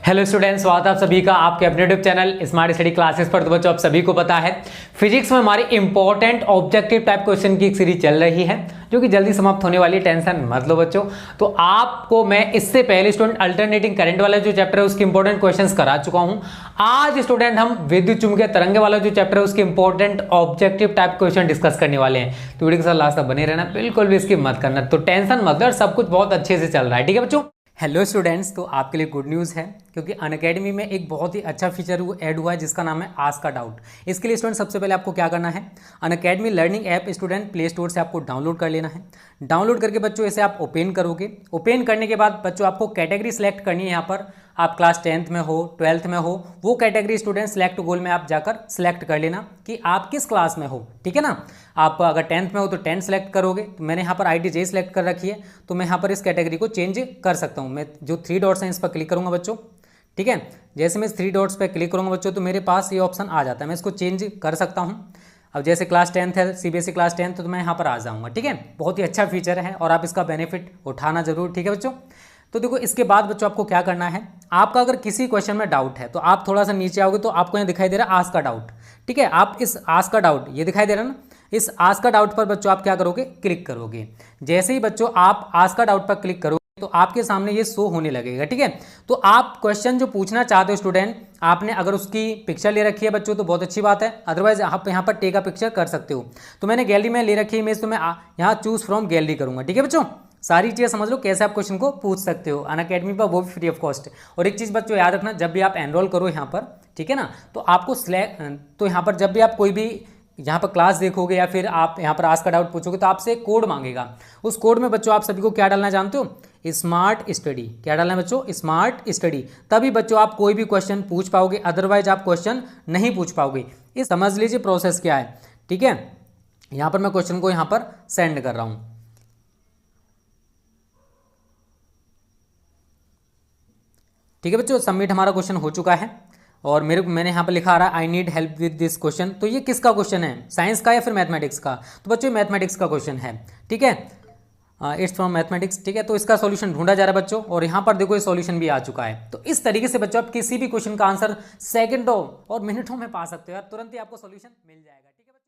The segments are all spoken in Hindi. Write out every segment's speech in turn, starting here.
हेलो स्टूडेंट्स, स्वागत है आप सभी का आपके अपने YouTube channel smart study classes पर। तो बच्चों, आप सभी को पता है फिजिक्स में हमारी इंपॉर्टेंट ऑब्जेक्टिव टाइप क्वेश्चन की एक सीरीज चल रही है जो कि जल्दी समाप्त होने वाली है। टेंशन मत लो बच्चों। तो आपको मैं इससे पहले स्टूडेंट अल्टरनेटिंग करंट वाला जो चैप्टर है उसके इंपॉर्टेंट क्वेश्चंस करा चुका हूं। आज स्टूडेंट हम विद्युत चुम्बकीय तरंगे वाला जो चैप्टर है उसके important objective type question discuss करने वाले हैं। तो वीडियो के साथ लास्ट तक बने रहना, बिल्कुल भी स्किप मत करना। तो टेंशन मत लो, सब कुछ बहुत अच्छे से चल रहा है, ठीक है बच्चों। हेलो स्टूडेंट्स, तो आपके लिए गुड न्यूज़ है क्योंकि अनअकैडमी में एक बहुत ही अच्छा फीचर ऐड हुआ है जिसका नाम है आस्क का डाउट। इसके लिए स्टूडेंट सबसे पहले आपको क्या करना है, Unacademy learning app student play store से आपको डाउनलोड कर लेना है। डाउनलोड करके बच्चों इसे आप ओपन करोगे। ओपन करने के बाद बच्चों आपको कैटेगरी सेलेक्ट करनी है। यहाँ पर आप क्लास 10th में हो, 12th में हो, वो कैटेगरी स्टूडेंट सेलेक्ट गोल में आप जाकर सेलेक्ट कर लेना कि आप किस क्लास में हो, ठीक है ना। आप अगर 10th में हो तो 10 सेलेक्ट करोगे। तो मैंने यहाँ पर ITJ सेलेक्ट कर रखी है, तो मैं यहाँ पर इस कैटेगरी को चेंज कर सकता हूँ। मैं जो 3 डॉट्स हैं इस पर क्लिक करूँगा बच्चों, ठीक है। जैसे मैं इस 3 डॉट्स पर क्लिक करूँगा बच्चों तो मेरे पास ये ऑप्शन आ जाता है, मैं इसको चेंज कर सकता हूँ। अब जैसे क्लास 10th है, CBSE क्लास 10th, तो मैं यहाँ पर आ जाऊँगा, ठीक है। बहुत ही अच्छा फीचर है और आप इसका बेनिफिट उठाना जरूर, ठीक है बच्चों। तो देखो, इसके बाद बच्चों आपको क्या करना है, आपका अगर किसी क्वेश्चन में डाउट है तो आप थोड़ा सा नीचे आओगे तो आपको यहाँ दिखाई दे रहा है आस्क का डाउट, ठीक है। आप इस आस्क का डाउट, ये दिखाई दे रहा है ना, इस आस्क का डाउट पर बच्चों आप क्या करोगे, क्लिक करोगे। जैसे ही बच्चों आप आस्क का डाउट पर क्लिक करोगे तो आपके सामने ये शो होने लगेगा, ठीक है। तो आप क्वेश्चन जो पूछना चाहते हो स्टूडेंट, आपने अगर उसकी पिक्चर ले रखी है बच्चों तो बहुत अच्छी बात है, अदरवाइज आप यहाँ पर टेक अ पिक्चर कर सकते हो। तो मैंने गैलरी में ले रखी है इमेज, तो मैं यहाँ चूज फ्रॉम गैलरी करूँगा, ठीक है बच्चों। सारी चीज़ें समझ लो कैसे आप क्वेश्चन को पूछ सकते हो अनअकैडमी पर, वो भी फ्री ऑफ कॉस्ट। और एक चीज़ बच्चों याद रखना, जब भी आप एनरोल करो यहाँ पर, ठीक है ना, तो आपको तो यहाँ पर जब भी आप कोई भी यहाँ पर क्लास देखोगे या फिर आप यहाँ पर आस्क का डाउट पूछोगे तो आपसे एक कोड मांगेगा। उस कोड में बच्चों आप सभी को क्या डालना जानते हो, स्मार्ट स्टडी। क्या डालना है बच्चों, स्मार्ट स्टडी। तभी बच्चों आप कोई भी क्वेश्चन पूछ पाओगे, अदरवाइज आप क्वेश्चन नहीं पूछ पाओगे। इस समझ लीजिए प्रोसेस क्या है, ठीक है। यहाँ पर मैं क्वेश्चन को यहाँ पर सेंड कर रहा हूँ, ठीक है बच्चों। सबमिट हमारा क्वेश्चन हो चुका है और मैंने यहाँ पर लिखा आ रहा है I need help with this question. तो ये किसका क्वेश्चन है, साइंस का या फिर मैथमेटिक्स का? तो बच्चों मैथमेटिक्स का क्वेश्चन है, ठीक है। इट्स फ्रॉम मैथमेटिक्स, ठीक है। तो इसका सॉल्यूशन ढूंढा जा रहा है बच्चों और यहाँ पर देखो ये सॉल्यूशन भी आ चुका है। तो इस तरीके से बच्चों आप किसी भी क्वेश्चन का आंसर सेकंडों और मिनटों में पा सकते हो यार, तुरंत ही आपको सॉल्यूशन मिल जाएगा, ठीक है बच्चों।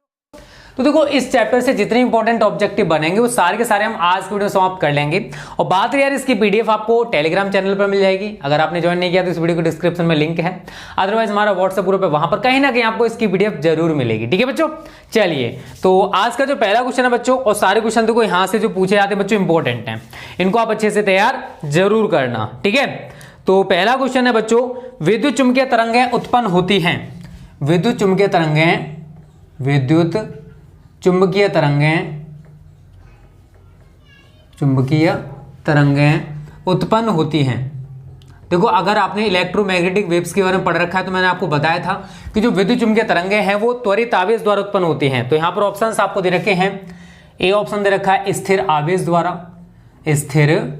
तो देखो, इस चैप्टर से जितने इंपॉर्टेंट ऑब्जेक्टिव बनेंगे वो सारे के सारे हम आज की वीडियो समाप्त कर लेंगे। और बात यार, इसकी PDF आपको टेलीग्राम चैनल पर मिल जाएगी। अगर आपने ज्वाइन नहीं किया तो इस वीडियो को डिस्क्रिप्शन में लिंक है, अदरवाइज हमारा व्हाट्सएप ग्रुप है, वहां पर कहीं ना कहीं आपको इसकी PDF जरूर मिलेगी, ठीक है बच्चों। चलिए, तो आज का जो पहला क्वेश्चन है बच्चों, और सारे क्वेश्चन देखो यहाँ से जो पूछे जाते हैं बच्चों इंपॉर्टेंट हैं, इनको आप अच्छे से तैयार जरूर करना, ठीक है। तो पहला क्वेश्चन है बच्चों, विद्युत चुम्बकीय तरंगें उत्पन्न होती हैं। विद्युत चुम्बकीय तरंगें, विद्युत चुंबकीय तरंगें उत्पन्न होती हैं। देखो, अगर आपने इलेक्ट्रोमैग्नेटिक वेव्स के बारे में पढ़ रखा है तो मैंने आपको बताया था कि जो विद्युत चुंबकीय तरंगें हैं वो त्वरित आवेश द्वारा उत्पन्न होती हैं। तो यहाँ पर ऑप्शंस आपको दे रखे हैं। ए ऑप्शन दे रखा है स्थिर आवेश द्वारा, स्थिर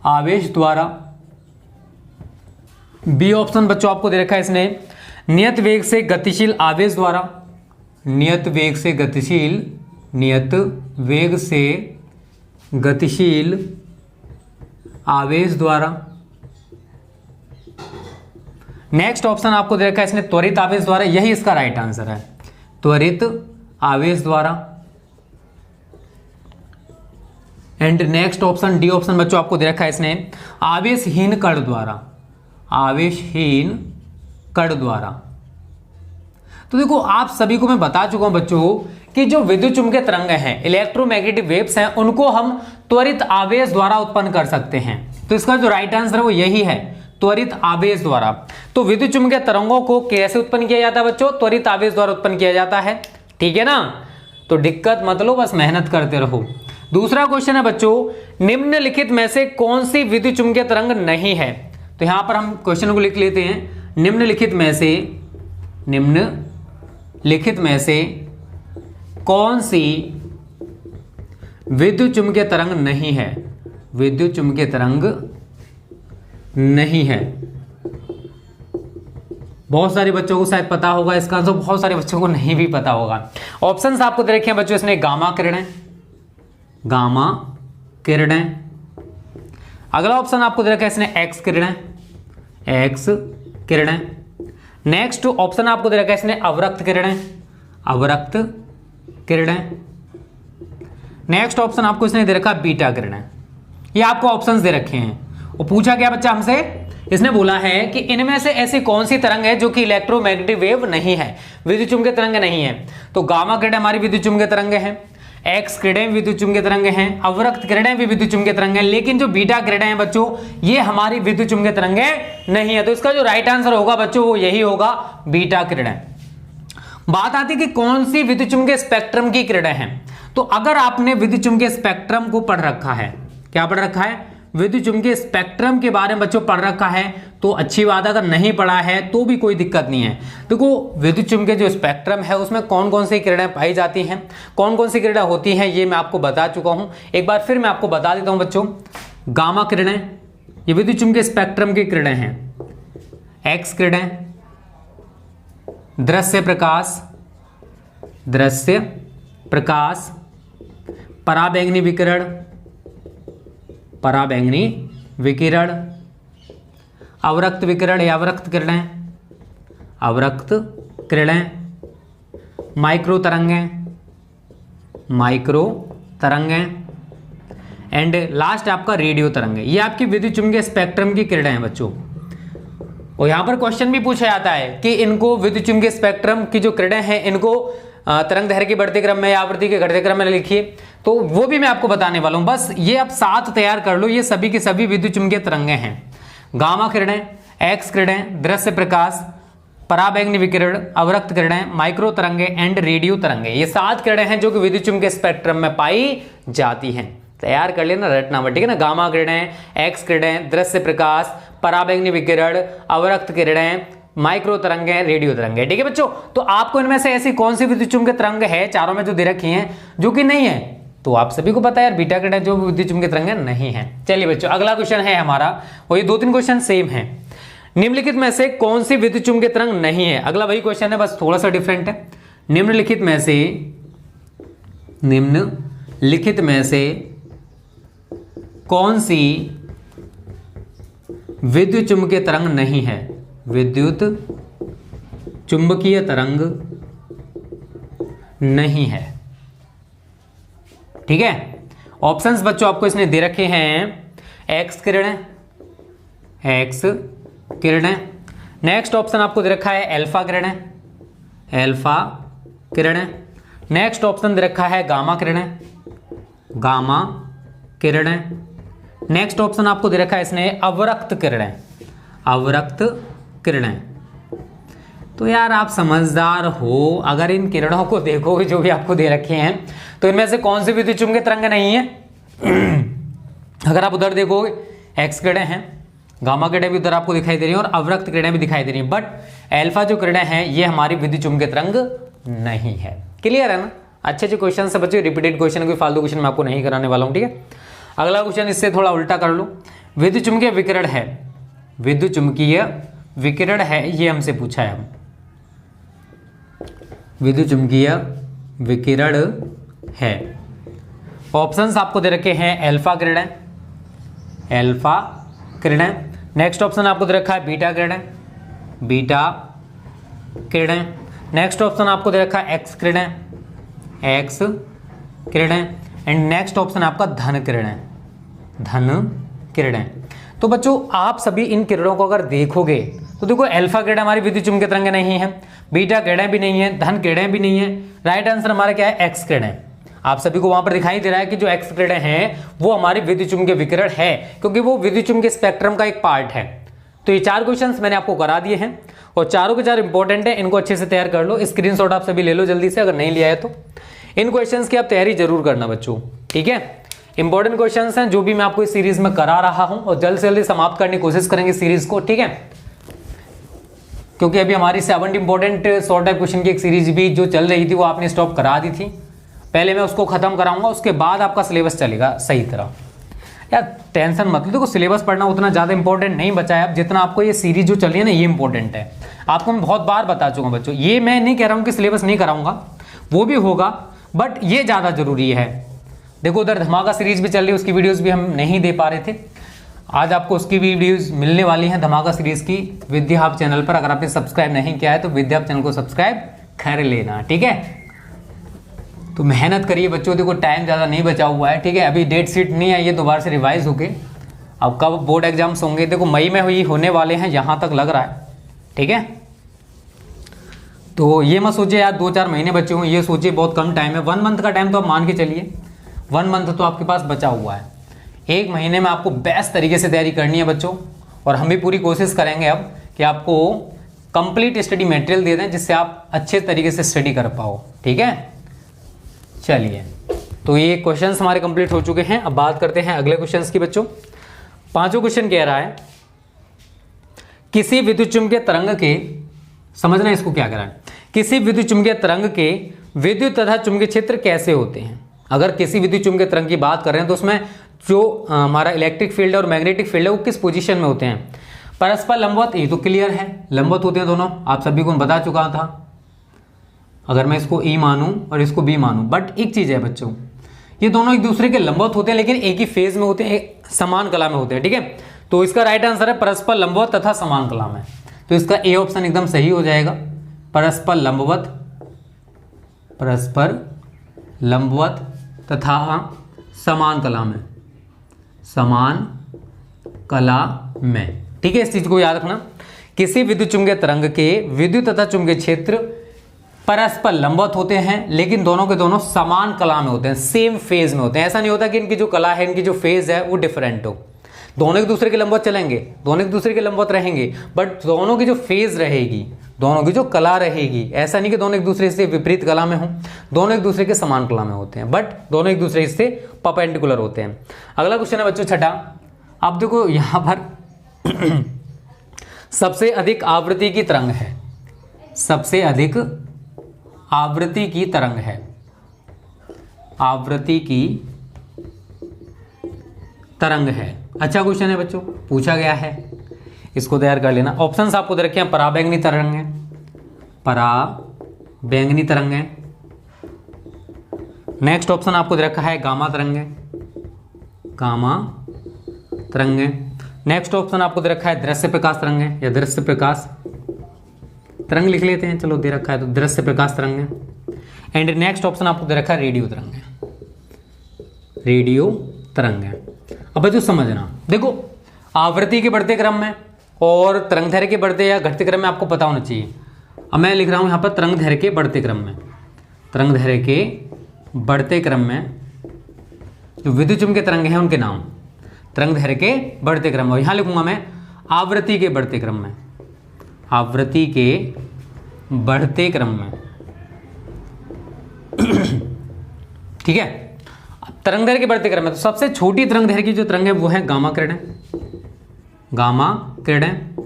आवेश द्वारा। बी ऑप्शन बच्चों आपको दे रखा है इसने नियत वेग से गतिशील आवेश द्वारा, नियत वेग से गतिशील आवेश द्वारा। नेक्स्ट ऑप्शन आपको दे रखा है इसने त्वरित आवेश द्वारा, यही इसका राइट आंसर है, त्वरित आवेश द्वारा। And next option D option बच्चों आपको दे रखा है इसने आवेशहीन कण द्वारा, आवेशहीन कण द्वारा। तो देखो, आप सभी को मैं बता चुका हूं बच्चों कि जो विद्युत चुम्बकीय तरंगें हैं, इलेक्ट्रोमैग्नेटिक वेव्स हैं, उनको हम त्वरित आवेश द्वारा उत्पन्न कर सकते हैं। तो इसका जो राइट आंसर है वो यही है, त्वरित आवेश द्वारा। तो विद्युत चुम्बकीय तरंगों को कैसे उत्पन्न किया जाता है बच्चों, त्वरित आवेश द्वारा उत्पन्न किया जाता है, ठीक है ना। तो दिक्कत मत लो, बस मेहनत करते रहो। दूसरा क्वेश्चन है बच्चों, निम्नलिखित में से कौन सी विद्युत चुम्बकीय तरंग नहीं है? तो यहां पर हम क्वेश्चन को लिख लेते हैं, निम्नलिखित में से कौन सी विद्युत चुम्बकीय तरंग नहीं है? विद्युत चुम्बकीय तरंग नहीं है। बहुत सारे बच्चों को शायद पता होगा इसका आंसर, बहुत सारे बच्चों को नहीं भी पता होगा। ऑप्शंस आपको दे रखे हैं बच्चों इसने गामा किरणें, गामा किरणें। अगला ऑप्शन आपको दे रखा है इसने एक्स किरणें, एक्स किरणें। नेक्स्ट ऑप्शन आपको दे रखा है इसने अवरक्त किरणें, अवरक्त किरणें। नेक्स्ट ऑप्शन आपको इसने दे रखा है बीटा किरणें। ये आपको ऑप्शंस दे रखे हैं और पूछा क्या बच्चा हमसे, इसने बोला है कि इनमें से ऐसी कौन सी तरंग है जो कि इलेक्ट्रोमैग्नेटिक वेव नहीं है, विद्युत चुम्बकीय तरंग नहीं है। तो गामा किरणें हमारी विद्युत चुम्बकीय तरंग है, एक्स किरणें विद्युत चुम्बकीय तरंग हैं, अवरक्त किरणें भी विद्युत चुम्बकीय तरंग हैं, लेकिन जो बीटा किरणें हैं बच्चों ये हमारी विद्युत चुम्बकीय तरंगें नहीं है। तो इसका जो राइट आंसर होगा बच्चों वो यही होगा, बीटा किरणें। बात आती है कि कौन सी विद्युत चुम्बकीय स्पेक्ट्रम की किरणें हैं। तो अगर आपने विद्युत चुम्बकीय स्पेक्ट्रम को पढ़ रखा है, क्या पढ़ रखा है, विद्युत चुम्बकीय स्पेक्ट्रम के बारे में बच्चों पढ़ रखा है तो अच्छी बात है, अगर नहीं पढ़ा है तो भी कोई दिक्कत नहीं है। देखो विद्युत चुम्बकीय जो स्पेक्ट्रम है उसमें कौन कौन सी किरणें पाई जाती हैं, कौन कौन सी किरणें होती हैं, ये मैं आपको बता चुका हूं। एक बार फिर मैं आपको बता देता हूं बच्चों। गामा किरणें ये विद्युत चुम्बकीय स्पेक्ट्रम की किरणें हैं। एक्स किरणें दृश्य प्रकाश, दृश्य प्रकाश, पराबैंगनी विकिरण, पराबैंगनी विकिरण, अवरक्त विकिरण या अवरक्त किरणें, अवरक्त किरणें, माइक्रो तरंगें, माइक्रो तरंगें, एंड लास्ट आपका रेडियो तरंगें। ये आपकी विद्युत चुम्बकीय स्पेक्ट्रम की किरणें हैं बच्चों। और यहां पर क्वेश्चन भी पूछा जाता है कि इनको विद्युत चुम्बकीय स्पेक्ट्रम की जो किरणें हैं इनको तरंग दैर्घ्य के बढ़ते क्रम में या आवृत्ति के घटते क्रम में लिखिए, तो वो भी मैं आपको बताने वाला हूं। बस ये आप साथ तैयार कर लो, ये सभी की सभी विद्युत चुम्बकीय तरंगें हैं। गामा किरणें, एक्स किरणें, दृश्य प्रकाश, पराबैंगनी विकिरण, अवरक्त किरणें, माइक्रो तरंगे एंड रेडियो तरंगे, ये 7 किरणें हैं जो कि विद्युत चुम्बकीय स्पेक्ट्रम में पाई जाती हैं। तैयार कर लेना, रटना मत, ठीक है ना। गामा किरणें, एक्स किरणें, दृश्य प्रकाश, पराबैंगनी विकिरण, अवरक्त किरणें, माइक्रो तरंगे, रेडियो तरंगे, ठीक है बच्चों। तो आपको इनमें से ऐसी कौन सी विद्युत चुम्बकीय तरंग है चारों में जो दे रखी हैं जो कि नहीं है, तो आप सभी को पता है यार बीटा किरणें जो विद्युत चुम्बकीय तरंगें नहीं है। चलिए बच्चों अगला क्वेश्चन है हमारा, वही 2-3 क्वेश्चन सेम है। निम्नलिखित में से कौन सी विद्युत चुम्बकीय तरंग नहीं है, अगला वही क्वेश्चन है बस थोड़ा सा डिफरेंट है। निम्नलिखित में से, निम्नलिखित में से कौन सी विद्युत चुम्बकीय तरंग नहीं है, विद्युत चुम्बकीय तरंग नहीं है, ठीक है। ऑप्शंस बच्चों आपको इसने दे रखे हैं, एक्स किरणें, एक्स किरणें। नेक्स्ट ऑप्शन आपको दे रखा है अल्फा किरणें, अल्फा किरणें। नेक्स्ट ऑप्शन दे रखा है गामा किरणें, गामा किरणें। नेक्स्ट ऑप्शन आपको दे रखा है इसने अवरक्त किरणें, अवरक्त किरणें। तो यार आप समझदार हो, अगर इन किरणों को देखोगे जो भी आपको दे रखे हैं तो इनमें से कौन सी विद्युत चुम्बकीय तरंग नहीं है। अगर आप उधर देखोगे एक्स किरणें हैं, गामा किरणें भी उधर आपको दिखाई दे रही हैं और अवरक्त किरणें भी दिखाई दे रही हैं, बट अल्फा जो किरणें हैं ये हमारी विद्युत चुम्बकीय तरंग नहीं है। क्लियर है ना। अच्छे अच्छे क्वेश्चन से बच्चों, रिपीटेड क्वेश्चन, कोई फालतू क्वेश्चन मैं आपको नहीं कराने वाला हूँ, ठीक है। अगला क्वेश्चन इससे थोड़ा उल्टा कर लो। विद्युत चुम्बकीय विकिरण है, विद्युत चुम्बकीय विकिरण है, ये हमसे पूछा है। विद्युत चुम्बकीय विकिरण है। ऑप्शंस आपको दे रखे हैं अल्फा किरणें, अल्फा किरणें। नेक्स्ट ऑप्शन आपको दे रखा है बीटा किरणें, बीटा किरणें। नेक्स्ट ऑप्शन आपको दे रखा है एक्स किरणें, एक्स किरणें। एंड नेक्स्ट ऑप्शन आपका धन किरणें, धन किरणें। तो बच्चों आप सभी इन किरणों को अगर देखोगे तो देखो अल्फा किरणें हमारी विद्युत चुम्बकीय तरंग नहीं है, बीटा किरणें भी नहीं है, धन किरणें भी नहीं है। राइट आंसर हमारा क्या है, एक्स किरणें। आप सभी को वहां पर दिखाई दे रहा है कि जो एक्स किरणें हैं वो हमारी विद्युत चुम्बकीय विकिरण है, क्योंकि वो विद्युत चुम्बकीय स्पेक्ट्रम का एक पार्ट है। तो ये 4 क्वेश्चंस मैंने आपको करा दिए हैं और चारों के 4 इंपॉर्टेंट है, इनको अच्छे से तैयार कर लो। स्क्रीनशॉट आप सभी ले लो जल्दी से, अगर नहीं लिया है तो। इन क्वेश्चंस की आप तैयारी जरूर करना बच्चों, ठीक है। इंपॉर्टेंट क्वेश्चंस हैं जो भी मैं आपको इस सीरीज में करा रहा हूं और जल्द से जल्दी समाप्त करने की कोशिश करेंगे सीरीज को, ठीक है। क्योंकि अभी हमारी 7 इंपॉर्टेंट शॉर्ट टाइप क्वेश्चन की एक सीरीज भी जो चल रही थी वो आपने स्टॉप करा दी थी। पहले मैं उसको खत्म कराऊंगा, उसके बाद आपका सिलेबस चलेगा सही तरह। यार टेंशन मत लो, देखो सिलेबस पढ़ना उतना ज़्यादा इंपॉर्टेंट नहीं बचा है अब, जितना आपको ये सीरीज जो चल रही है ना ये इंपॉर्टेंट है। आपको मैं बहुत बार बता चुका हूँ बच्चों, ये मैं नहीं कह रहा हूँ कि सिलेबस नहीं कराऊंगा, वो भी होगा, बट ये ज़्यादा जरूरी है। देखो उधर धमाका सीरीज भी चल रही है, उसकी वीडियोस भी हम नहीं दे पा रहे थे। आज आपको उसकी भी वीडियोस मिलने वाली हैं धमाका सीरीज की विद्या हब चैनल पर। अगर आपने सब्सक्राइब नहीं किया है तो विद्या हब चैनल को सब्सक्राइब कर लेना, ठीक है। तो मेहनत करिए बच्चों, देखो टाइम ज़्यादा नहीं बचा हुआ है, ठीक है। अभी डेट शीट नहीं आई है दोबारा से रिवाइज होके। अब कब बोर्ड एग्जाम्स होंगे, देखो मई में हुई होने वाले हैं यहाँ तक लग रहा है, ठीक है। तो ये मत सोचिए यार 2-4 महीने बचे हुए, ये सोचिए बहुत कम टाइम है। 1 मंथ का टाइम तो आप मान के चलिए, 1 मंथ तो आपके पास बचा हुआ है। 1 महीने में आपको बेस्ट तरीके से तैयारी करनी है बच्चों, और हम भी पूरी कोशिश करेंगे अब कि आपको कंप्लीट स्टडी मटेरियल दे दें जिससे आप अच्छे तरीके से स्टडी कर पाओ, ठीक है। चलिए, तो ये क्वेश्चंस हमारे कंप्लीट हो चुके हैं। अब बात करते हैं अगले क्वेश्चंस की बच्चों। 5वां क्वेश्चन कह रहा है किसी विद्युत चुम्बकीय तरंग के, समझना इसको क्या कह रहा है, किसी विद्युत चुम्बकीय तरंग के विद्युत तथा चुंबकीय क्षेत्र कैसे होते हैं। अगर किसी विद्युत चुम्बकीय तरंग की बात कर रहे हैं तो उसमें जो हमारा इलेक्ट्रिक फील्ड और मैग्नेटिक फील्ड है वो किस पोजीशन में होते हैं। परस्पर लंबवत, ये तो क्लियर है, लंबवत होते हैं दोनों, आप सभी को बता चुका था। अगर मैं इसको E मानूं और इसको B मानूं, बट एक चीज है बच्चों, ये दोनों एक दूसरे के लंबवत होते हैं लेकिन एक ही फेज में होते हैं, एक समान कला में होते हैं, ठीक है। तो इसका राइट आंसर है परस्पर लंबवत तथा समान कला में। तो इसका ए ऑप्शन एकदम सही हो जाएगा, परस्पर लंबवत, परस्पर लंबवत तथा समान कला में, समान कला में, ठीक है। इस चीज को याद रखना, किसी विद्युत चुम्बकीय तरंग के विद्युत तथा चुम्बकीय क्षेत्र परस्पर लंबवत होते हैं लेकिन दोनों के दोनों समान कला में होते हैं, सेम फेज में होते हैं। ऐसा नहीं होता कि इनकी जो कला है, इनकी जो फेज है वो डिफरेंट हो। दोनों एक दूसरे के लंबवत चलेंगे, दोनों एक दूसरे के लंबवत रहेंगे, बट दोनों की जो फेज रहेगी, दोनों की जो कला रहेगी, ऐसा नहीं कि दोनों एक दूसरे से विपरीत कला में हों, दोनों एक दूसरे के समान कला में होते हैं, बट दोनों एक दूसरे से परपेंडिकुलर होते हैं। अगला क्वेश्चन है बच्चों 6। अब देखो यहां पर सबसे अधिक आवृत्ति की तरंग है, सबसे अधिक आवृत्ति की तरंग है, आवृत्ति की तरंग है। अच्छा क्वेश्चन है बच्चों, पूछा गया है, इसको तैयार कर लेना। ऑप्शंस आपको दे रखे हैं, पराबैंगनी तरंग है, पराबैंगनी तरंग है। नेक्स्ट ऑप्शन आपको दे रखा है गामा तरंग है, गामा तरंग है। नेक्स्ट ऑप्शन आपको दे रखा है दृश्य प्रकाश तरंग है, या दृश्य प्रकाश तरंग लिख लेते हैं, चलो दे रखा है तो दृश्य प्रकाश तरंग है। एंड नेक्स्ट ऑप्शन आपको दे रखा है रेडियो तरंग है, रेडियो तरंग है। अब बच्चों समझना, देखो आवृत्ति के बढ़ते क्रम में और तरंग दैर्घ्य के बढ़ते या घटते क्रम में आपको पता होना चाहिए। अब मैं लिख रहा हूं यहां पर तरंग दैर्घ्य के बढ़ते क्रम में, तरंग दैर्घ्य के बढ़ते क्रम में जो विद्युत चुम्बकीय तरंग है उनके नाम, तरंग दैर्घ्य के बढ़ते क्रम में। यहां लिखूंगा मैं आवृत्ति के बढ़ते क्रम में, आवृत्ति के बढ़ते क्रम में, ठीक है। तरंग दैर्घ्य के बढ़ते क्रम में तो सबसे छोटी तरंग दैर्घ्य की जो तरंग है वो है गामा किरणें, गामा किरणें।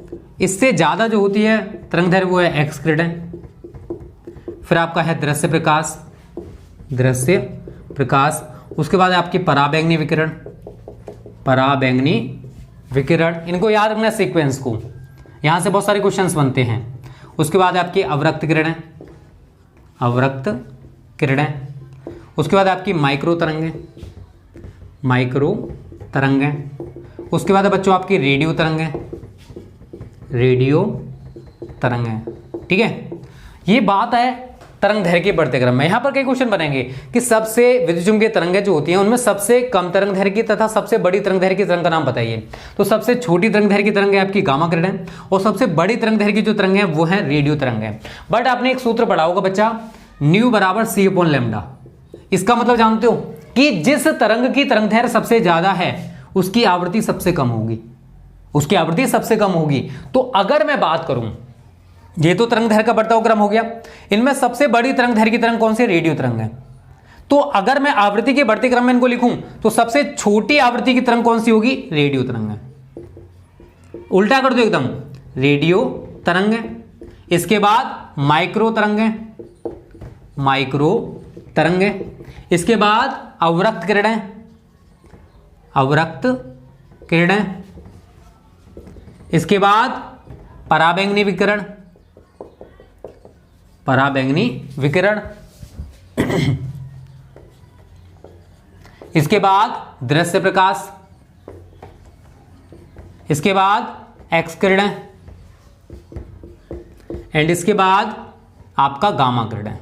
इससे ज्यादा जो होती है तरंग दैर्घ्य वो है एक्स किरणें। फिर आपका है दृश्य प्रकाश, दृश्य प्रकाश। उसके बाद आपकी पराबैंगनी विकिरण, पराबैंगनी विकिरण। इनको याद रखना सीक्वेंस को, यहां से बहुत सारे क्वेश्चंस बनते हैं। उसके बाद आपकी अवरक्त किरणें, अवरक्त किरणें। उसके बाद आपकी माइक्रो तरंगें, माइक्रो तरंगें। उसके बाद बच्चों आपकी रेडियो तरंगें, रेडियो तरंगें, ठीक है। ये बात है तरंग दैर्घ्य के बढ़ते क्रम में। यहां पर कई क्वेश्चन बनेंगे कि सबसे विद्युत चुम्बकीय तरंगें जो होती हैं उनमें सबसे कम तरंग दैर्घ्य तथा सबसे बड़ी तरंग दैर्घ्य की तरंग का नाम बताइए। तो सबसे छोटी तरंग दैर्घ्य की तरंग है आपकी गामा किरणें, और सबसे बड़ी तरंग दैर्घ्य की जो तरंग है वो है रेडियो तरंग है। बट आपने एक सूत्र पढ़ा होगा बच्चा, न्यू बराबर सी अपॉन लैम्डा। इसका मतलब जानते हो कि जिस तरंग की तरंग दैर्घ्य सबसे ज्यादा है उसकी आवृत्ति सबसे कम होगी, उसकी आवृत्ति सबसे कम होगी। तो अगर मैं बात करूं, ये तो तरंग दैर्घ्य का बढ़ता हुआ क्रम हो गया, इनमें सबसे बड़ी तरंग दैर्घ्य की तरंग कौन सी, रेडियो तरंग है। तो अगर मैं आवृत्ति के बढ़ते क्रम में इनको लिखूं तो सबसे छोटी आवृत्ति की तरंग कौन सी होगी, रेडियो तरंग है। उल्टा कर दो एकदम, रेडियो तरंग है। इसके बाद माइक्रो तरंग है, माइक्रो तरंग है। इसके बाद अवरक्त किरणें, अवरक्त किरणें। इसके बाद पराबैंगनी विकिरण, पराबैंगनी विकिरण। इसके बाद दृश्य प्रकाश, इसके बाद एक्स किरणें एंड इसके बाद आपका गामा किरणें।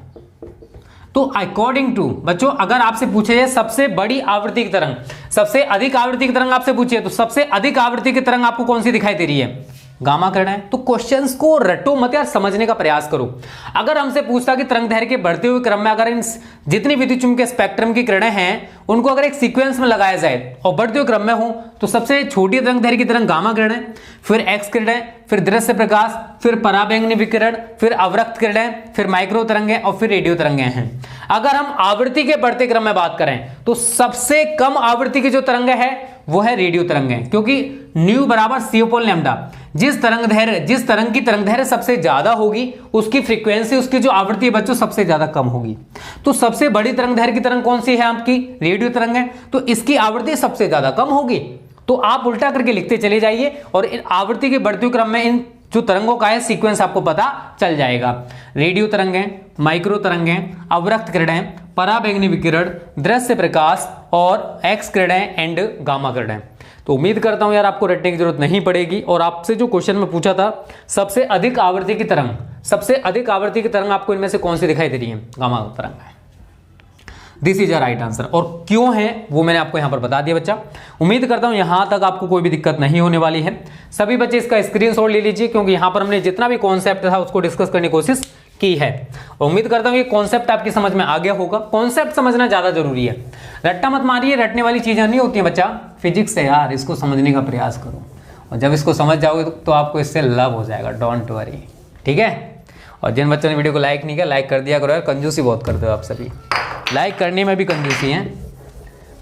तो अकॉर्डिंग टू बच्चों, अगर आपसे पूछे जाए सबसे बड़ी आवृत्ति की तरंग, सबसे अधिक आवृत्ति की तरंग आपसे पूछे, तो सबसे अधिक आवृत्ति की तरंग आपको कौन सी दिखाई दे रही है? गामा किरणें। तो क्वेश्चंस को रटो मत यार, समझने का प्रयास करो। अगर हमसे पूछता कि तरंग दैर्घ्य के बढ़ते हुए क्रम में अगर इन जितनी विद्युत चुम्बकीय स्पेक्ट्रम की किरणें हैं उनको अगर एक सीक्वेंस में लगाया जाए और बढ़ते हुए क्रम में हो, तो सबसे छोटी तरंग दैर्घ्य की तरंग गामा किरणें, फिर एक्स किरणें, फिर दृश्य प्रकाश, फिर पराबैंगनी विकिरण, फिर अवरक्त किरणें, फिर माइक्रो तरंगें और फिर रेडियो तरंगें हैं। अगर हम आवृत्ति के बढ़ते क्रम में बात करें तो सबसे कम आवृत्ति की जो तरंग है वो है रेडियो तरंगें, क्योंकि न्यू बराबर c/λ। जिस तरंग की तरंग दैर्घ्य सबसे ज्यादा होगी उसकी फ्रीक्वेंसी, उसकी जो आवृत्ति है बच्चों सबसे ज्यादा कम होगी। तो सबसे बड़ी तरंग दैर्घ्य की तरंग कौन सी है? आपकी रेडियो तरंग है, तो इसकी आवृत्ति सबसे ज्यादा कम होगी। तो आप उल्टा करके लिखते चले जाइए और इन आवृत्ति के बढ़ते हुए क्रम में इन जो तरंगों का है सीक्वेंस आपको पता चल जाएगा। रेडियो तरंगें, माइक्रो तरंगें, अवरक्त किरणें, पराबैंगनी विकिरण, दृश्य प्रकाश और एक्स किरणें एंड गामा किरणें। तो उम्मीद करता हूं यार आपको रटने की जरूरत नहीं पड़ेगी। और आपसे जो क्वेश्चन में पूछा था सबसे अधिक आवृत्ति की तरंग, सबसे अधिक आवृत्ति की तरंग आपको इनमें से कौन सी दिखाई दे रही है? गामा तरंग है। This is a right answer. और क्यों है वो मैंने आपको यहां पर बता दिया बच्चा। उम्मीद करता हूं यहां तक आपको कोई भी दिक्कत नहीं होने वाली है। सभी बच्चे इसका स्क्रीनशॉट ले लीजिए, क्योंकि यहां पर हमने जितना भी कॉन्सेप्ट था उसको डिस्कस करने की कोशिश की है। उम्मीद करता हूं ये कॉन्सेप्ट आपकी समझ में आ गया होगा। कॉन्सेप्ट समझना ज्यादा जरूरी है, रट्टा मत मारिए, रटने वाली चीजें नहीं होती है बच्चा। फिजिक्स है यार, इसको समझने का प्रयास करो और जब इसको समझ जाओगे तो आपको इससे लव हो जाएगा। डोंट वरी, ठीक है। और जिन बच्चों ने वीडियो को लाइक नहीं किया, लाइक कर दिया करो यार। कंजूसी बहुत करते हो आप सभी, लाइक करने में भी कंजूसी हैं।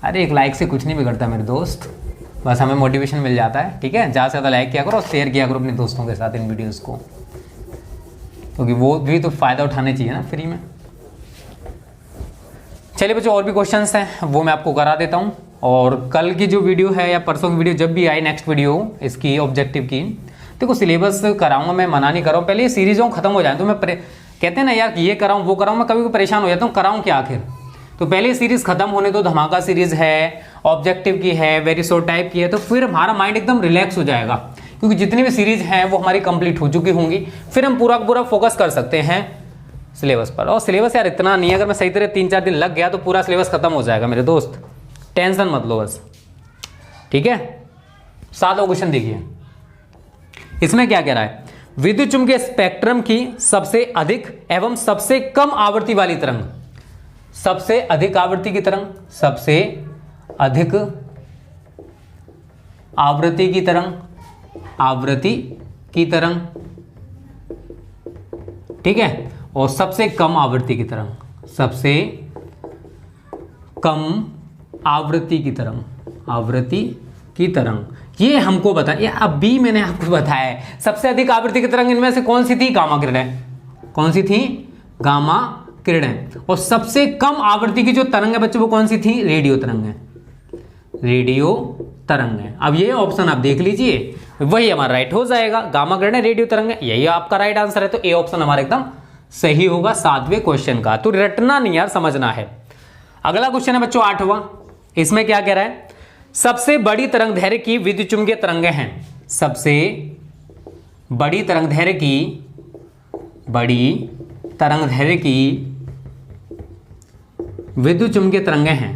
अरे एक लाइक से कुछ नहीं बिगड़ता मेरे दोस्त, बस हमें मोटिवेशन मिल जाता है, ठीक है। ज़्यादा से ज़्यादा लाइक किया करो और शेयर किया करो अपने दोस्तों के साथ इन वीडियोज़ को, क्योंकि वो भी तो फ़ायदा उठाने चाहिए ना फ्री में। चलिए बच्चों, और भी क्वेश्चंस हैं वो मैं आपको करा देता हूँ। और कल की जो वीडियो है या परसों की वीडियो जब भी आई, नेक्स्ट वीडियो इसकी ऑब्जेक्टिव की, देखो सिलेबस कराऊंगा, मैं मना नहीं कर रहा हूँ। पहले ये सीरीजों खत्म हो जाए तो मैं कहते हैं ना यार ये कराऊँ वो कराऊँ, मैं कभी भी परेशान हो जाता हूँ, कराऊँ क्या आखिर। तो पहले सीरीज खत्म होने दो, धमाका सीरीज है, ऑब्जेक्टिव की है, वेरी शॉर्ट टाइप की है, तो फिर हमारा माइंड एकदम रिलैक्स हो जाएगा, क्योंकि जितनी भी सीरीज हैं वो हमारी कंप्लीट हो चुकी होंगी। फिर हम पूरा पूरा फोकस कर सकते हैं सिलेबस पर। और सिलेबस यार इतना नहीं है, अगर मैं सही तरह 3-4 दिन लग गया तो पूरा सिलेबस खत्म हो जाएगा मेरे दोस्त, टेंशन मत लो बस, ठीक है। 7वां क्वेश्चन देखिए, इसमें क्या कह रहा है? विद्युत चुम्बकीय स्पेक्ट्रम की सबसे अधिक एवं सबसे कम आवृत्ति वाली तरंग, सबसे अधिक आवृत्ति की तरंग, सबसे अधिक आवृत्ति की तरंग, आवृत्ति की तरंग, ठीक है, और सबसे कम आवृत्ति की तरंग, सबसे कम आवृत्ति की तरंग, आवृत्ति की तरंग, ये हमको बताइए। अभी मैंने आपको बताया है सबसे अधिक आवृत्ति की तरंग इनमें से कौन सी थी? गामा किरणें। कौन सी थी? गामा किरणें। और सबसे कम आवृत्ति की जो तरंग है बच्चों वो कौन सी थी? रेडियो तरंग है, रेडियो तरंग है। अब ये ऑप्शन आप देख लीजिए, वही हमारा राइट हो जाएगा, गामा किरणें रेडियो तरंग है, यही आपका राइट आंसर है। तो ए ऑप्शन हमारा एकदम सही होगा 7वें क्वेश्चन का। तो रटना नहीं यार, समझना है। अगला क्वेश्चन है बच्चों 8वां, इसमें क्या कह रहा है? सबसे बड़ी तरंग दैर्घ्य की विद्युत चुम्बकीय तरंगें हैं, सबसे बड़ी तरंग दैर्घ्य की, बड़ी तरंग दैर्घ्य की विद्युत चुम्बकीय तरंगें हैं,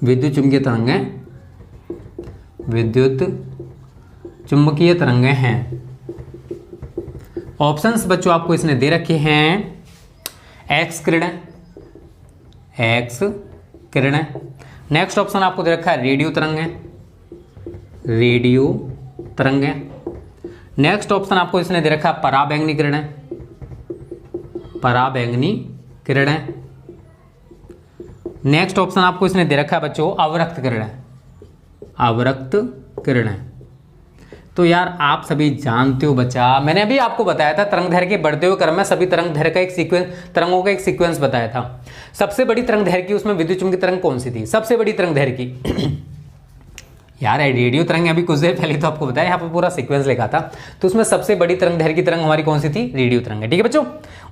विद्युत चुम्बकीय तरंगें, विद्युत चुम्बकीय तरंगें हैं। ऑप्शंस बच्चों आपको इसने दे रखे हैं, एक्स किरणें, एक्स किरणें। नेक्स्ट ऑप्शन आपको दे रखा है रेडियो तरंगें, रेडियो तरंगें। नेक्स्ट ऑप्शन आपको इसने दे रखा है पराबैंगनी किरणें, पराबैंगनी किरणें। नेक्स्ट ऑप्शन आपको इसने दे रखा है बच्चों अवरक्त किरणें, अवरक्त किरणें। तो यार आप सभी जानते हो बच्चा, मैंने अभी आपको बताया था तरंग दैर्घ्य के बढ़ते हुए क्रम में सभी तरंग दैर्घ्य का एक सीक्वेंस, तरंगों का एक सीक्वेंस बताया था। सबसे बड़ी तरंग दैर्घ्य की उसमें विद्युत चुम्बकीय तरंग कौन सी थी? सबसे बड़ी तरंग दैर्घ्य की यार रेडियो तरंग अभी कुछ देर पहले तो आपको बताया, यहाँ पर पूरा सीक्वेंस लिखा था, तो उसमें सबसे बड़ी तरंग दैर्घ्य की तरंग हमारी कौन सी थी? रेडियो तरंग है। ठीक है बच्चों,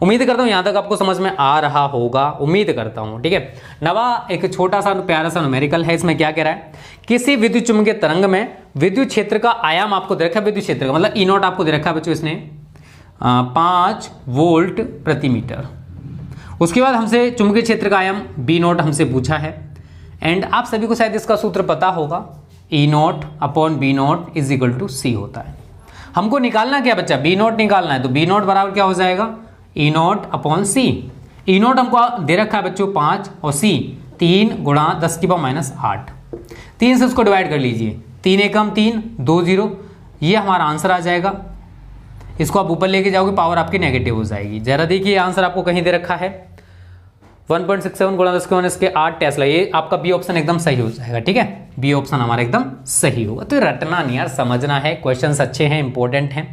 उम्मीद करता हूँ यहाँ तक आपको समझ में आ रहा होगा, उम्मीद करता हूँ। ठीक है, नवा एक छोटा सा प्यारा सा न्यूमेरिकल है, इसमें क्या कह रहा है, किसी विद्युत चुम्बकीय तरंग में विद्युत क्षेत्र का आयाम आपको दे रखा है, विद्युत क्षेत्र का मतलब ई नॉट आपको दे रखा है बच्चों, इसने 5 वोल्ट प्रति मीटर। उसके बाद हमसे चुंबकीय क्षेत्र का आयाम बी नॉट हमसे पूछा है, एंड आप सभी को शायद इसका सूत्र पता होगा, E naught upon B naught is equal to C होता है। हमको निकालना क्या बच्चा? बी नॉट निकालना है, तो बी नॉट बराबर क्या हो जाएगा? E naught upon C. E naught हमको दे रखा है बच्चों 5 और सी 3 गुणा 10⁻⁸। 3 से उसको डिवाइड कर लीजिए, 3 एकम 3 2 0, ये हमारा आंसर आ जाएगा। इसको आप ऊपर लेके जाओगे, पावर आपकी नेगेटिव हो जाएगी। जरा देखिए आंसर आपको कहीं दे रखा है 1.67 गुणा 10⁻⁸ टेस्ला, ये आपका बी ऑप्शन एकदम सही हो जाएगा। ठीक है, बी ऑप्शन हमारा एकदम सही होगा। तो रटना नहीं यार, समझना है, क्वेश्चंस अच्छे हैं, इंपॉर्टेंट हैं,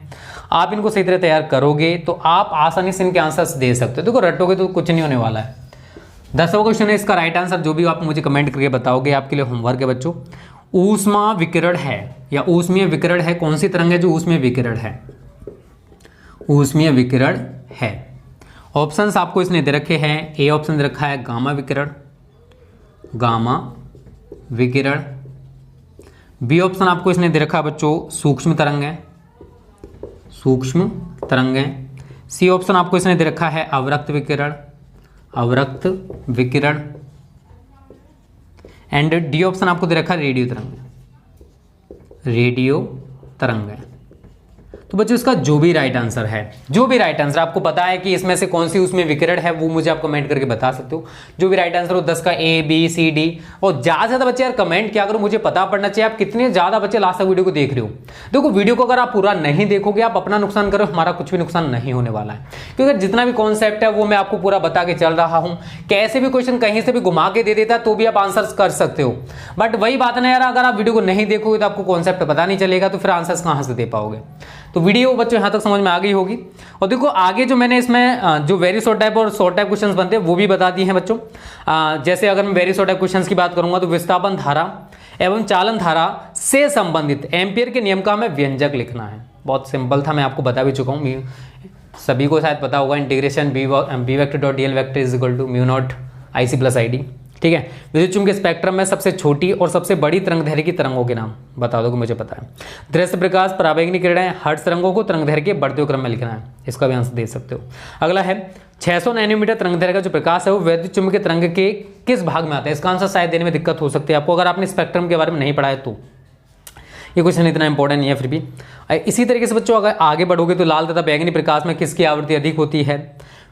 आप इनको सही तरह तैयार करोगे तो आप आसानी से इनके आंसर्स दे सकते हो। देखो रटोगे तो कुछ नहीं होने वाला है। 10वां क्वेश्चन है, इसका राइट आंसर जो भी आप मुझे कमेंट करके बताओगे, आपके लिए होमवर्क है बच्चों। ऊष्मा विकिरण है या ऊष्मीय विकिरण है, कौन सी तरंग है जो ऊष्मीय विकिरण है? ऊष्मीय विकिरण है। ऑप्शंस आपको इसने दे रखे हैं, ए ऑप्शन दे रखा है गामा विकिरण, गामा विकिरण। बी ऑप्शन आपको इसने दे रखा है बच्चों सूक्ष्म तरंग है, सूक्ष्म तरंग है। सी ऑप्शन आपको इसने दे रखा है अवरक्त विकिरण, अवरक्त विकिरण। एंड डी ऑप्शन आपको दे रखा है रेडियो तरंग, रेडियो तरंग है। तो बच्चों इसका जो भी राइट आंसर है, जो भी राइट आंसर आपको पता है कि इसमें से कौन सी उसमें विकिरण है, वो मुझे आप कमेंट करके बता सकते हो। जो भी राइट आंसर हो 10 का ए बी सी डी, और ज़्यादा से ज़्यादा बच्चे यार कमेंट क्या करो, मुझे पता पड़ना चाहिए आप कितने ज़्यादा बच्चे लास्ट तक वीडियो को देख रहे हो। देखो वीडियो को अगर आप पूरा नहीं देखोगे, आप अपना नुकसान करो, हमारा कुछ भी नुकसान नहीं होने वाला है, क्योंकि जितना भी कॉन्सेप्ट है वो मैं आपको पूरा बता के चल रहा हूँ। कैसे भी क्वेश्चन कहीं से भी घुमा के दे देता तो भी आप आंसर कर सकते हो, बट वही बात ना यार, अगर आप वीडियो को नहीं देखोगे तो आपको कॉन्सेप्ट पता नहीं चलेगा, तो फिर आंसर्स कहाँ से दे पाओगे। तो वीडियो बच्चों यहाँ तक समझ में आ गई होगी। और देखो आगे जो मैंने इसमें जो वेरी शॉर्ट टाइप और शॉर्ट टाइप क्वेश्चंस बनते हैं वो भी बता दिए हैं बच्चों। जैसे अगर मैं वेरी शॉर्ट टाइप क्वेश्चंस की बात करूंगा तो विस्थापन धारा एवं चालन धारा से संबंधित एम्पियर के नियम का हमें व्यंजक लिखना है। बहुत सिंपल था, मैं आपको बता भी चुका हूँ, सभी को शायद पता होगा। Integration B vector dot D L vector is equal to mu naught I C plus I D. ठीक है, विद्युत चुम्बकीय स्पेक्ट्रम में सबसे छोटी और सबसे बड़ी तरंगदैर्घ्य की तरंगों के नाम बता दो कि मुझे पता है। दृश्य प्रकाश, पराबैंगनी किरणें, हर्ट्ज तरंगों को तरंगदैर्घ्य के बढ़ते हुए क्रम में लिखना है, इसका भी आंसर दे सकते हो। अगला है 600 नैनोमीटर तरंगदैर्घ्य का जो प्रकाश है वो विद्युत चुम्बकीय तरंग के किस भाग में आता है? इसका आंसर शायद देने में दिक्कत हो सकती है आपको, अगर आपने स्पेक्ट्रम के बारे में नहीं पढ़ा है तो। ये क्वेश्चन इतना इंपॉर्टेंट नहीं है फिर भी। इसी तरीके से बच्चों अगर आगे बढ़ोगे तो लाल तथा बैंगनी प्रकाश में किसकी आवृत्ति अधिक होती है?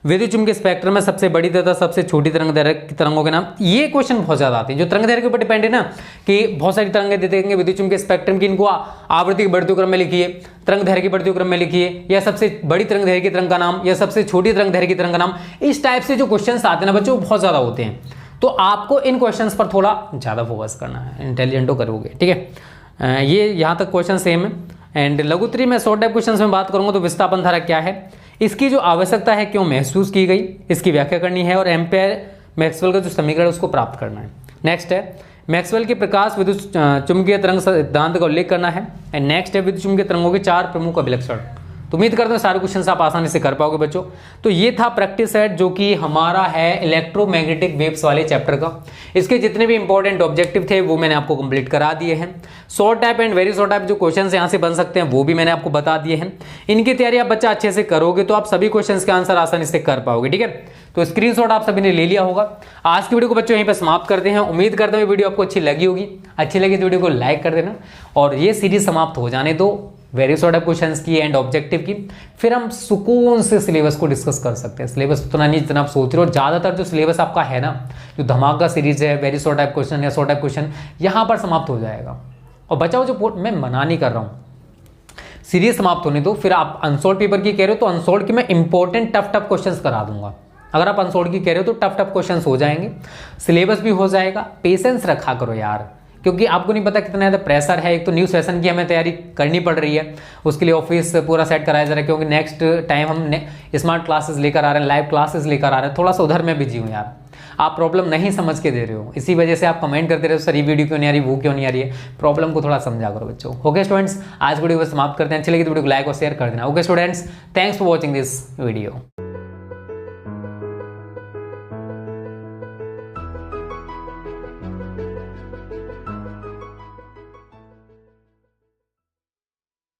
विद्युत चुम्बकीय स्पेक्ट्रम में सबसे बड़ी तथा सबसे छोटी तरंगदैर्घ्य की तरंगों के नाम। ये क्वेश्चन बहुत ज्यादा आते हैं, जो तरंगदैर्घ्य के ऊपर डिपेंड है ना, कि बहुत सारी तरंगें दे देंगे विद्युत चुम्बकीय स्पेक्ट्रम की, इनको आवृत्ति के बढ़ते क्रम में लिखिए, तरंगदैर्घ्य के बढ़ते क्रम में लिखिए, या सबसे बड़ी तरंगदैर्घ्य की तरंग का नाम, या सबसे छोटी तरंगदैर्घ्य की तरंग का नाम। इस टाइप से जो क्वेश्चन आते हैं ना बच्चों, बहुत ज्यादा होते हैं, तो आपको इन क्वेश्चन पर थोड़ा ज्यादा फोकस करना है, इंटेलिजेंट करोगे। ठीक है, ये यहाँ तक क्वेश्चन सेम है। एंड लघुत्तरी में शॉर्ट टाइप क्वेश्चन में बात करूंगा तो विस्थापन धारा क्या है, इसकी जो आवश्यकता है क्यों महसूस की गई, इसकी व्याख्या करनी है, और एम्पेयर मैक्सवेल का जो समीकरण है उसको प्राप्त करना है। नेक्स्ट है मैक्सवेल के प्रकाश विद्युत चुम्बकीय तरंग सिद्धांत का उल्लेख करना है। एंड नेक्स्ट है विद्युत चुम्बकीय तरंगों के 4 प्रमुख अभिलक्षण। तो उम्मीद करते हैं सारे क्वेश्चन आप आसानी से कर पाओगे बच्चों। तो ये था प्रैक्टिस सेट जो कि हमारा है इलेक्ट्रोमैग्नेटिक वेव्स वाले चैप्टर का। इसके जितने भी इंपॉर्टेंट ऑब्जेक्टिव थे वो मैंने आपको कंप्लीट करा दिए हैं। Short type and very short type जो क्वेश्चंस यहाँ से बन सकते हैं वो भी मैंने आपको बता दिए हैं। इनकी तैयारी आप बच्चा अच्छे से करोगे तो आप सभी क्वेश्चंस के आंसर आसानी से कर पाओगे। ठीक है, तो स्क्रीनशॉट आप सभी ने ले लिया होगा। आज की वीडियो को बच्चों यहीं पर समाप्त करते हैं। उम्मीद करता हूँ वीडियो आपको अच्छी लगी होगी। अच्छी लगी तो वीडियो को लाइक कर देना, और ये सीरीज समाप्त हो जाने दो वेरी शॉर्ट टाइप क्वेश्चंस की एंड ऑब्जेक्टिव की, फिर हम सुकून से सिलेबस को डिस्कस कर सकते हैं। सिलेबस उतना नहीं जितना आप सोच रहे हो। ज्यादातर जो सिलेबस आपका है ना, जो धमाका सीरीज है, वेरी शॉर्ट टाइप क्वेश्चन या शॉर्ट टाइप क्वेश्चन, यहाँ पर समाप्त हो जाएगा। और बचाओ जो मैं मना नहीं कर रहा हूँ, सीरीज समाप्त होने दो। फिर आप अनसोल्ड पेपर की कह रहे हो तो अनसोल्ड की मैं इंपॉर्टेंट टफ क्वेश्चन करा दूंगा। अगर आप अनसोल्ड की कह रहे हो तो टफ क्वेश्चन हो जाएंगे, सिलेबस भी हो जाएगा। पेशेंस रखा करो यार, क्योंकि आपको नहीं पता कितना ज़्यादा प्रेशर है। एक तो न्यू सेशन की हमें तैयारी करनी पड़ रही है, उसके लिए ऑफिस पूरा सेट कराया जा रहा है, क्योंकि नेक्स्ट टाइम हम स्मार्ट क्लासेस लेकर आ रहे हैं, लाइव क्लासेस लेकर आ रहे हैं। थोड़ा सा उधर मैं बिजी हूँ यार। आप प्रॉब्लम नहीं समझ के दे रहे हो, इसी वजह से आप कमेंट करते रहे हो सर ये वीडियो क्यों नहीं आ रही, वो क्यों नहीं आ रही है। प्रॉब्लम को थोड़ा समझा करो बच्चों। ओके स्टूडेंट्स, आज वीडियो को समाप्त करते हैं। अच्छी लगी तो वीडियो को लाइक और शेयर कर देना। Okay students, thanks for watching this video.